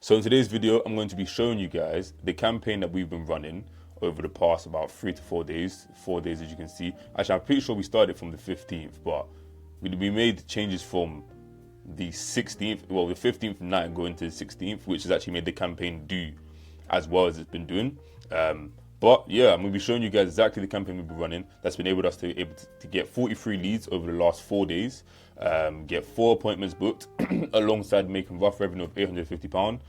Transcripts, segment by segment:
So in today's video, I'm going to be showing you guys the campaign that we've been running over the past about 3 to 4 days. 4 days, as you can see. Actually, I'm pretty sure we started from the 15th, but we made changes from the 16th, well, the 15th night going to the 16th, which has actually made the campaign do as well as it's been doing. But yeah, I'm going to be showing you guys exactly the campaign we've been running that's been able to get 43 leads over the last 4 days, get 4 appointments booked alongside making rough revenue of £850.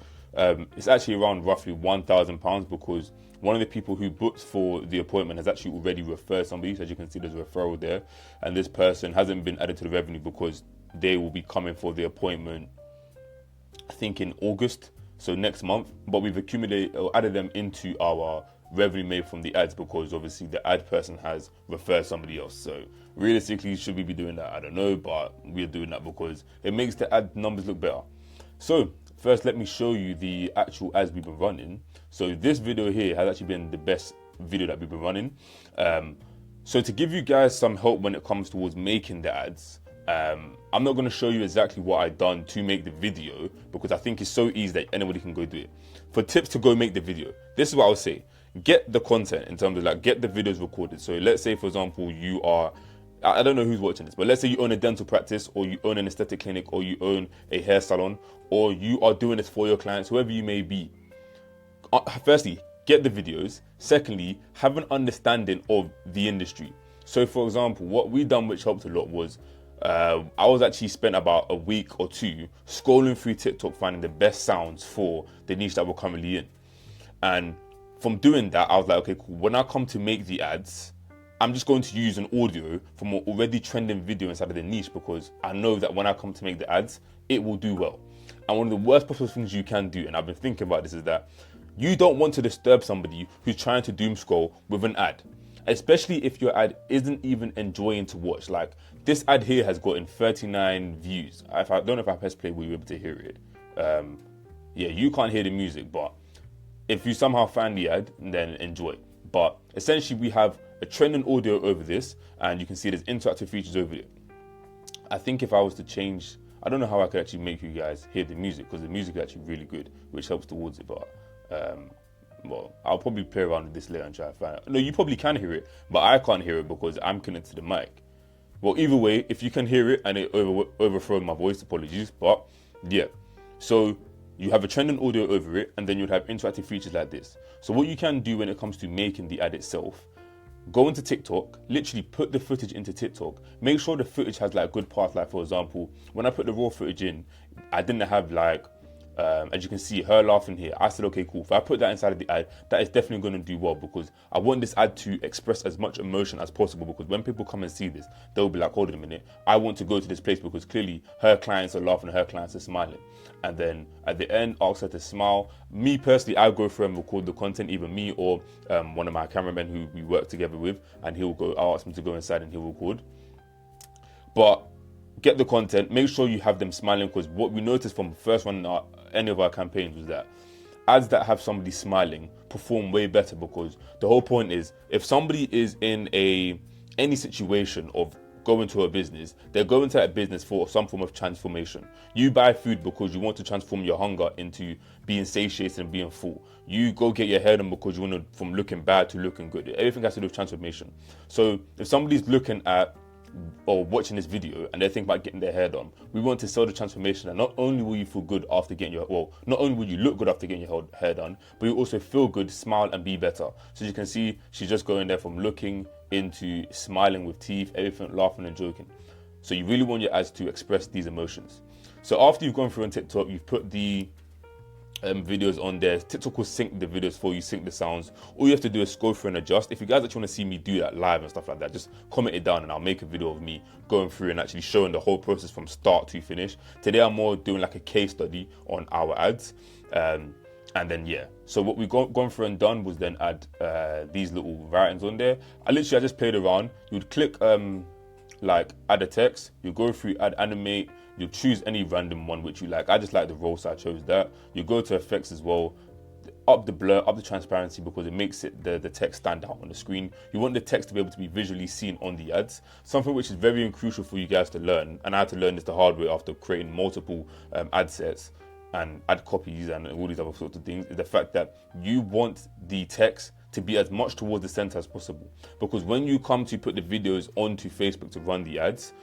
It's actually around roughly £1,000 because one of the people who booked for the appointment has actually already referred somebody. So as you can see, there's a referral there, and this person hasn't been added to the revenue because they will be coming for the appointment, I think in August, so next month. But we've accumulated or added them into our revenue made from the ads because obviously the ad person has referred somebody else. So realistically, should we be doing that? I don't know, but we're doing that because it makes the ad numbers look better. So first, let me show you the actual ads we've been running. So this video here has actually been the best video that we've been running. So to give you guys some help when it comes towards making the ads, I'm not going to show you exactly what I've done to make the video because I think it's so easy that anybody can go do it. For tips to go make the video, this is what I would say. Get the content in terms of like get the videos recorded. So let's say, for example, you are, I don't know who's watching this, but let's say you own a dental practice or you own an aesthetic clinic or you own a hair salon or you are doing this for your clients, whoever you may be. Firstly, get the videos. Secondly, have an understanding of the industry. So for example, what we done which helped a lot was I was actually spent about a week or two scrolling through TikTok finding the best sounds for the niche that we're currently in. And from doing that, I was like, okay, cool. When I come to make the ads, I'm just going to use an audio from an already trending video inside of the niche because I know that when I come to make the ads, it will do well. And one of the worst possible things you can do, and I've been thinking about this, is that you don't want to disturb somebody who's trying to doom scroll with an ad, especially if your ad isn't even enjoying to watch. Like this ad here has gotten 39 views. I don't know if I press play, will you be able to hear it? Yeah, you can't hear the music, but if you somehow find the ad, then enjoy. But essentially, we have a trending audio over this, and you can see there's interactive features over it. I think if I was to change, I don't know how I could actually make you guys hear the music because the music is actually really good, which helps towards it. But well, I'll probably play around with this later and try to find out. No, you probably can hear it, but I can't hear it because I'm connected to the mic. Well, either way, if you can hear it and it overthrown my voice, apologies. But yeah, so you have a trending audio over it, and then you'll have interactive features like this. So what you can do when it comes to making the ad itself, go into TikTok, literally put the footage into TikTok. Make sure the footage has like good parts. Like for example, when I put the raw footage in, I didn't have like, as you can see, her laughing here. I said, okay, cool. If I put that inside of the ad, that is definitely going to do well because I want this ad to express as much emotion as possible because when people come and see this, they'll be like, hold on a minute, I want to go to this place because clearly her clients are laughing, her clients are smiling. And then at the end, ask her to smile. Me personally, I go through and record the content, either me or one of my cameramen who we work together with, and I'll ask him to go inside and he'll record. But get the content, make sure you have them smiling because what we noticed from the first one, any of our campaigns, was that ads that have somebody smiling perform way better because the whole point is if somebody is in any situation of going to a business, they're going to that business for some form of transformation. You buy food because you want to transform your hunger into being satiated and being full. You go get your hair done because you want to, from looking bad to looking good. Everything has to do with transformation. So if somebody's looking at or watching this video and they're thinking about getting their hair done, we want to sell the transformation. And not only will you feel good after getting not only will you look good after getting your hair done, but you also feel good, smile and be better. So you can see she's just going there from looking into smiling with teeth, everything, laughing and joking. So you really want your ads to express these emotions. So after you've gone through on TikTok, you've put the videos on there. TikTok will sync the videos for you, sync the sounds. All you have to do is go through and adjust. If you guys actually want to see me do that live and stuff like that, just comment it down and I'll make a video of me going through and actually showing the whole process from start to finish. Today I'm more doing like a case study on our ads. And then yeah, so what we've gone through and done was then add these little writings on there. I just played around. You'd click like add a text, you go through add animate, you choose any random one which you like. I just like the ROAS, so I chose that. You go to effects as well, up the blur, up the transparency because it makes it the text stand out on the screen. You want the text to be able to be visually seen on the ads, something which is very crucial for you guys to learn, and I had to learn this the hard way after creating multiple ad sets. and add copies and all these other sorts of things is the fact that you want the text to be as much towards the center as possible. Because when you come to put the videos onto Facebook to run the ads,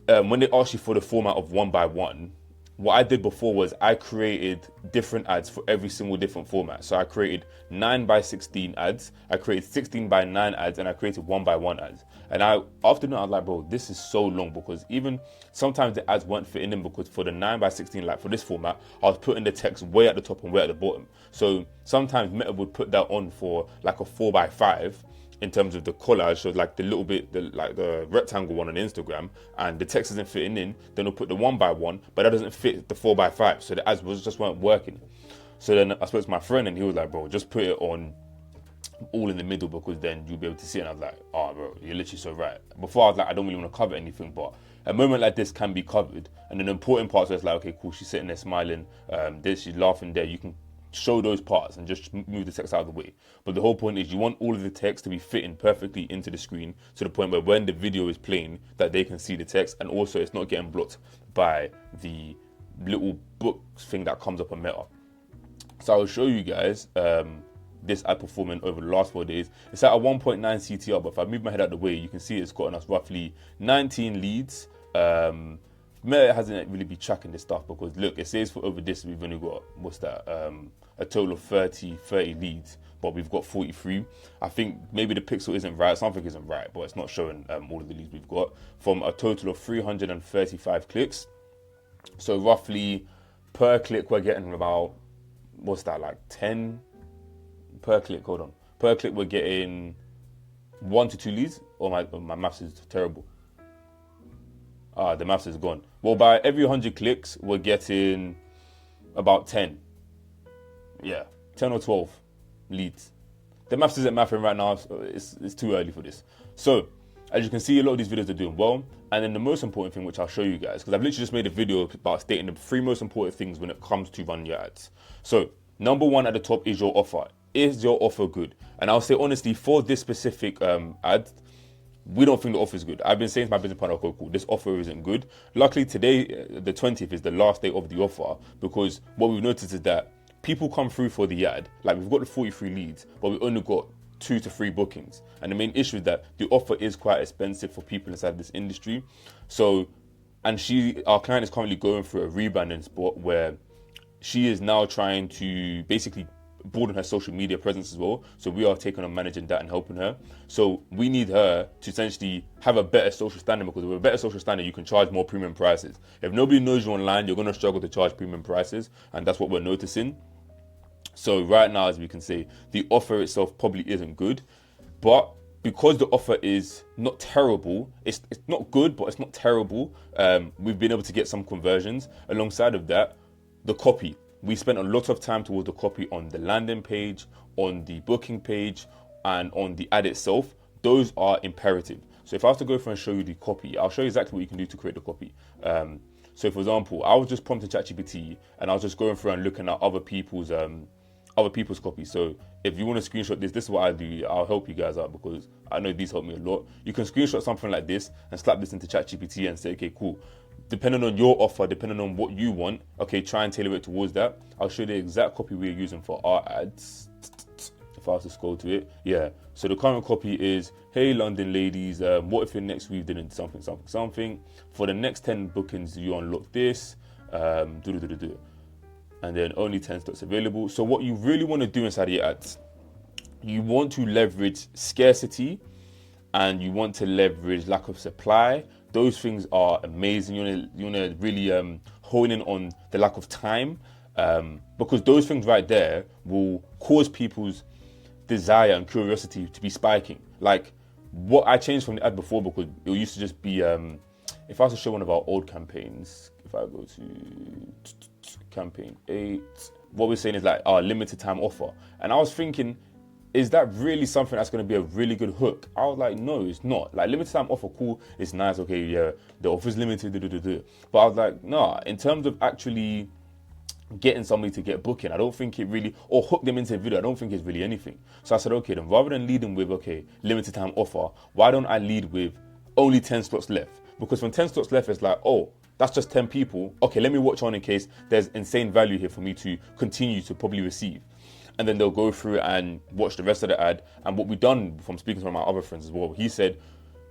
when they ask you for the format of 1 by 1, what I did before was I created different ads for every single different format. So I created 9 by 16 ads, I created 16 by 9 ads, and I created 1 by 1 ads. And after that, I was like, bro, this is so long, because even sometimes the ads weren't fitting in, because for the 9 by 16, like for this format, I was putting the text way at the top and way at the bottom. So sometimes Meta would put that on for like a 4 by 5 in terms of the collage, so like the little bit, like the rectangle one on Instagram, and the text isn't fitting in, then they'll put the 1 by 1, but that doesn't fit the 4 by 5, so the ads just weren't working. So then I spoke to my friend and he was like, bro, just put it on all in the middle, because then you'll be able to see it. And I was like, oh bro, you're literally so right. Before I was like, I don't really want to cover anything, but a moment like this can be covered. And an important part, so it's like, okay, cool, she's sitting there smiling, she's laughing there, you can show those parts and just move the text out of the way. But the whole point is you want all of the text to be fitting perfectly into the screen, to the point where when the video is playing that they can see the text, and also it's not getting blocked by the little book thing that comes up on Meta. So I'll show you guys this ad performing over the last 4 days. It's at a 1.9 CTR, but if I move my head out of the way, you can see it's gotten us roughly 19 leads. Meta hasn't really been tracking this stuff, because look, it says for over this we've only got, what's that, a total of 30 leads, but we've got 43. I think maybe the pixel isn't right, something isn't right, but it's not showing all of the leads we've got, from a total of 335 clicks. So roughly per click we're getting about, what's that, like 10 per click, hold on. Per click we're getting 1 to 2 leads, or my maths is terrible. The maths is gone. Well, by every 100 clicks, we're getting about 10. Yeah, 10 or 12 leads. The maths isn't mathing right now, so it's too early for this. So, as you can see, a lot of these videos are doing well. And then the most important thing, which I'll show you guys, because I've literally just made a video about stating the 3 most important things when it comes to running your ads. So, number 1 at the top is your offer. Is your offer good? And I'll say honestly, for this specific ad, we don't think the offer is good. I've been saying to my business partner, okay, cool, this offer isn't good. Luckily today, the 20th is the last day of the offer, because what we've noticed is that people come through for the ad. Like, we've got the 43 leads, but we only got 2 to 3 bookings. And the main issue is that the offer is quite expensive for people inside this industry. So, and our client is currently going through a rebranding spot where she is now trying to basically broaden her social media presence as well. So we are taking on managing that and helping her. So we need her to essentially have a better social standing, because with a better social standing, you can charge more premium prices. If nobody knows you online, you're going to struggle to charge premium prices, and that's what we're noticing. So right now, as we can say, the offer itself probably isn't good, but because the offer is not terrible, it's not good, but it's not terrible, we've been able to get some conversions. Alongside of that, the copy. We spent a lot of time towards the copy on the landing page, on the booking page, and on the ad itself. Those are imperative. So if I was to go through and show you the copy, I'll show you exactly what you can do to create the copy. So for example, I was just prompting ChatGPT, and I was just going through and looking at other people's copy. So if you want to screenshot this is what I do. I'll help you guys out, because I know these help me a lot. You can screenshot something like this and slap this into ChatGPT and say, okay, cool. Depending on your offer, depending on what you want, okay, try and tailor it towards that. I'll show you the exact copy we're using for our ads. If I was to scroll to it, yeah. So the current copy is, hey London ladies, what if in next week didn't something. For the next 10 bookings, you unlock this, and then only 10 slots available. So what you really want to do inside your ads, you want to leverage scarcity, and you want to leverage lack of supply. Those things are amazing. You want to really hone in on the lack of time, because those things right there will cause people's desire and curiosity to be spiking. Like, what I changed from the ad before, because it used to just be, if I was to show one of our old campaigns, if I go to campaign 8, what we're saying is like our limited time offer. And I was thinking, is that really something that's going to be a really good hook? I was like, no, it's not. Like, limited time offer, cool, it's nice, okay, yeah, the offer's limited, but I was like, nah, in terms of actually getting somebody to get booking, I don't think it really, or hook them into a video, I don't think it's really anything. So I said, okay, then rather than leading with, okay, limited time offer, why don't I lead with only 10 slots left? Because from 10 slots left, it's like, oh, That's just 10 people. Okay, let me watch on in case there's insane value here for me to continue to probably receive. And then they'll go through and watch the rest of the ad. And what we've done from speaking to my other friends as well, he said,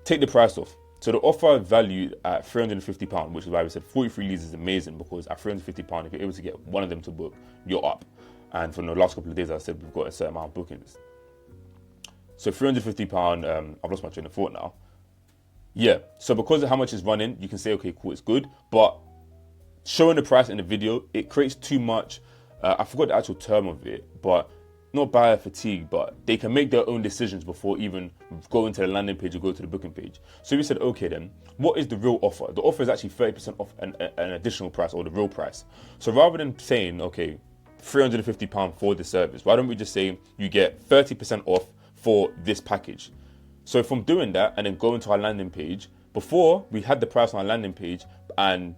take the price off. So the offer valued at £350, which is why we said 43 leads is amazing, because at £350, if you're able to get one of them to book, you're up. And for the last couple of days, I said we've got a certain amount of bookings. So £350, I've lost my train of thought now. Yeah, so because of how much is running, you can say, okay, cool, it's good. But showing the price in the video, it creates too much, I forgot the actual term of it, but not buyer fatigue, but they can make their own decisions before even going to the landing page or go to the booking page. So we said, okay then, what is the real offer? The offer is actually 30% off an additional price, or the real price. So rather than saying, okay, £350 for the service, why don't we just say you get 30% off for this package? So from doing that and then going to our landing page, before we had the price on our landing page, and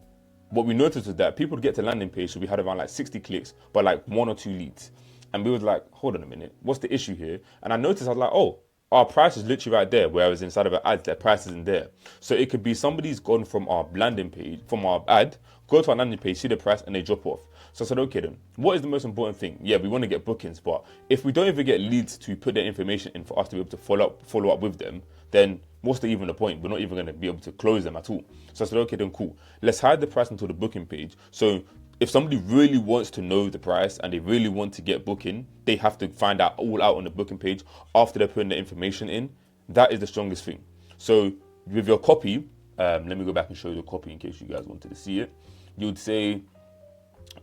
what we noticed was that people would get to the landing page, so we had around like 60 clicks, but like 1 or 2 leads. And we was like, hold on a minute, what's the issue here? And I noticed, I was like, oh, our price is literally right there, whereas inside of our ads, their price isn't there. So it could be somebody's gone from our landing page, from our ad, go to our landing page, see the price, and they drop off. So I said, okay then, what is the most important thing? Yeah, we want to get bookings, but if we don't even get leads to put their information in for us to be able to follow up with them, then what's even the point? We're not even going to be able to close them at all. So I said, okay then, cool. Let's hide the price until the booking page. So if somebody really wants to know the price and they really want to get booking, they have to find out all out on the booking page after they're putting the information in. That is the strongest thing. So with your copy, let me go back and show you the copy in case you guys wanted to see it. You would say,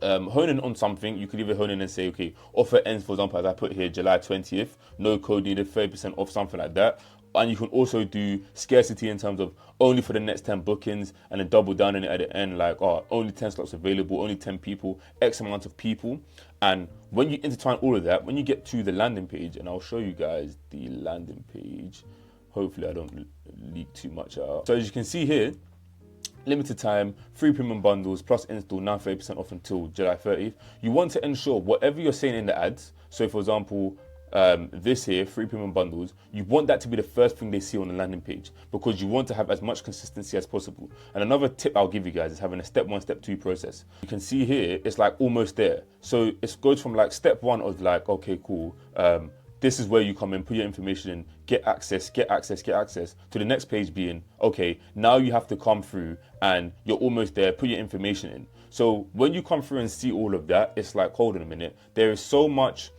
hone in on something. You could either hone in and say, okay, offer ends, for example, as I put here, July 20th, no code needed, 30% off, something like that. And you can also do scarcity in terms of only for the next 10 bookings, and then double down on it at the end, like, oh, only 10 slots available, only 10 people, X amount of people. And when you intertwine all of that, when you get to the landing page, and I'll show you guys the landing page, hopefully I don't leak too much out. So as you can see here, limited time, free premium bundles, plus install, now 30% off until July 30th. You want to ensure whatever you're saying in the ads, so for example, this here, free premium bundles, you want that to be the first thing they see on the landing page, because you want to have as much consistency as possible. And another tip I'll give you guys is having a step 1, step 2 process. You can see here, it's like almost there. So it goes from like step 1 of like, okay, cool, this is where you come in, put your information in, get access, to the next page being, okay, now you have to come through and you're almost there, put your information in. So when you come through and see all of that, it's like, hold on a minute, there is so much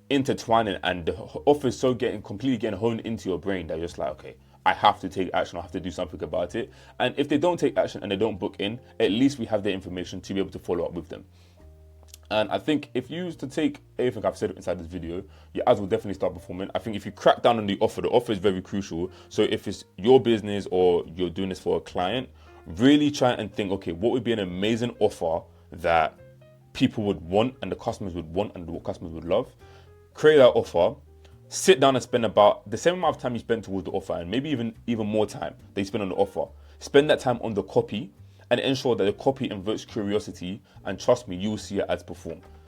intertwining, and the offer is so completely getting honed into your brain that you're just like, okay, I have to take action, I have to do something about it. And if they don't take action and they don't book in, at least we have their information to be able to follow up with them. And I think if you used to take everything I've said inside this video, your ads will definitely start performing. I think if you crack down on the offer is very crucial. So if it's your business or you're doing this for a client, really try and think, okay, what would be an amazing offer that people would want and the customers would want and what customers would love? Create that offer, sit down and spend about the same amount of time you spend towards the offer, and maybe even more time that you spend on the offer. Spend that time on the copy and ensure that the copy invokes curiosity, and trust me, you will see your ads perform.